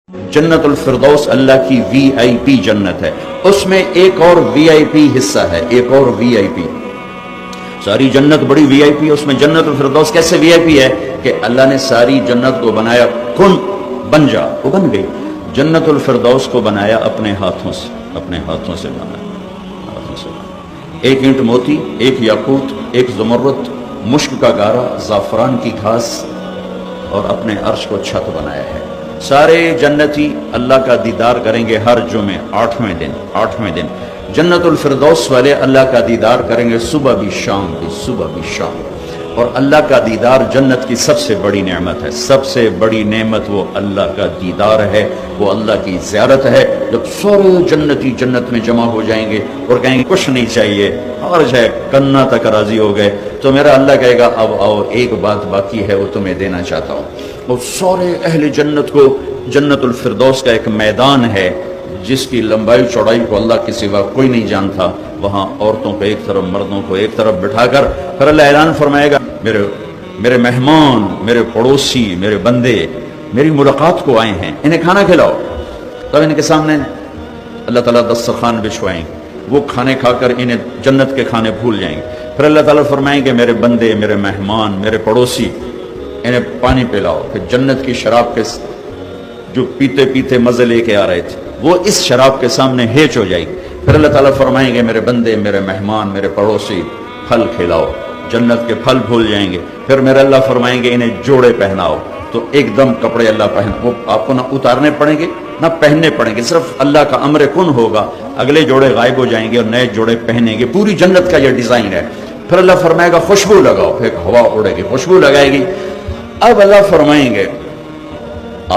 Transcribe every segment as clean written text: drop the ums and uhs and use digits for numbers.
جنت الفردوس اللہ کی وی آئی پی جنت ہے، اس میں ایک اور وی آئی پی حصہ ہے، ایک اور وی آئی پی۔ ساری جنت بڑی وی آئی پی ہے، اس میں جنت الفردوس کیسے وی آئی پی ہے کہ اللہ نے ساری جنت کو بنایا، کن بن جا، وہ بن گئی۔ جنت الفردوس کو بنایا اپنے ہاتھوں سے، اپنے ہاتھوں سے بنایا، ہاتھوں سے بنایا۔ ایک اینٹ موتی، ایک یاقوت، ایک زمرد، مشک کا گارا، زعفران کی گھاس، اور اپنے عرش کو چھت بنایا ہے۔ سارے جنتی اللہ کا دیدار کریں گے ہر جمعے، 8ویں دن جنت الفردوس والے اللہ کا دیدار کریں گے، صبح بھی شام بھی، صبح بھی شام۔ اور اللہ کا دیدار جنت کی سب سے بڑی نعمت ہے، سب سے بڑی نعمت وہ اللہ کا دیدار ہے، وہ اللہ کی زیارت ہے۔ جب سارے جنتی جنت میں جمع ہو جائیں گے اور کہیں گے کچھ نہیں چاہیے اور جو ہے کنا تک راضی ہو گئے، تو میرا اللہ کہے گا اب آؤ، ایک بات باقی ہے، وہ تمہیں دینا چاہتا ہوں۔ اور سارے اہل جنت کو جنت الفردوس کا ایک میدان ہے جس کی لمبائی چوڑائی کو اللہ کے سوا کوئی نہیں جانتا، وہاں عورتوں کو ایک طرف، مردوں کو ایک طرف بٹھا کر پھر اللہ اعلان فرمائے گا، میرے مہمان، میرے پڑوسی، میرے بندے میری ملاقات کو آئے ہیں، انہیں کھانا کھلاؤ۔ تب ان کے سامنے اللہ تعالیٰ دسترخوان بچھوائیں گے، وہ کھانے کھا کر انہیں جنت کے کھانے بھول جائیں گے۔ پھر اللہ تعالیٰ فرمائیں گے میرے بندے، میرے مہمان، میرے پڑوسی، انہیں پانی پلاؤ۔ پھر جنت کی شراب کے جو پیتے پیتے مزے لے کے آ رہے تھے وہ اس شراب کے سامنے ہیچ ہو جائے گی۔ پھر اللہ تعالیٰ فرمائیں گے میرے بندے، میرے مہمان، میرے پڑوسی، پھل کھلاؤ، جنت کے پھل بھول جائیں گے۔ پھر میرے اللہ فرمائیں گے انہیں جوڑے پہناؤ، تو ایک دم کپڑے اللہ پہن، وہ آپ کو نہ اتارنے پڑیں گے نہ پہننے پڑیں گے، صرف اللہ کا امر کن ہوگا، اگلے جوڑے غائب ہو جائیں گے اور نئے جوڑے پہنیں گے۔ پوری جنت کا یہ ڈیزائن ہے۔ پھر اللہ فرمائے گا خوشبو لگاؤ، پھر ہوا اڑے گی، خوشبو لگائے گی۔ اب اللہ فرمائیں گے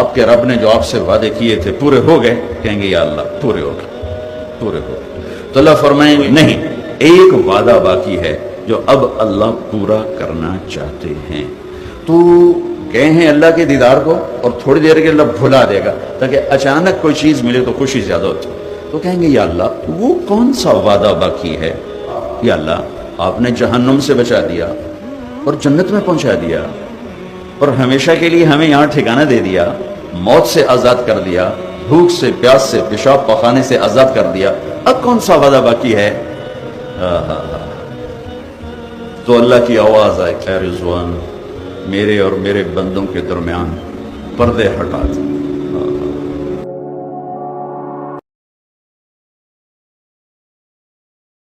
آپ کے رب نے جو آپ سے وعدے کیے تھے پورے ہو گئے؟ کہیں گے یا اللہ پورے ہو گئے، پورے ہو گئے۔ تو اللہ فرمائیں گے نہیں، ایک وعدہ باقی ہے جو اب اللہ پورا کرنا چاہتے ہیں۔ تو گئے ہیں اللہ کے دیدار کو اور تھوڑی دیر کے اللہ بھلا دے گا تاکہ اچانک کوئی چیز ملے تو خوشی زیادہ ہوتی۔ تو کہیں گے یا اللہ وہ کون سا وعدہ باقی ہے؟ یا اللہ آپ نے جہنم سے بچا دیا اور جنت میں پہنچا دیا اور ہمیشہ کے لیے ہمیں یہاں ٹھکانہ دے دیا، موت سے آزاد کر دیا، بھوک سے، پیاس سے، پیشاب پخانے سے آزاد کر دیا، اب کون سا وعدہ باقی ہے؟ تو اللہ کی آواز آئے، اے رضوان، میرے اور میرے بندوں کے درمیان پردے ہٹا دیں،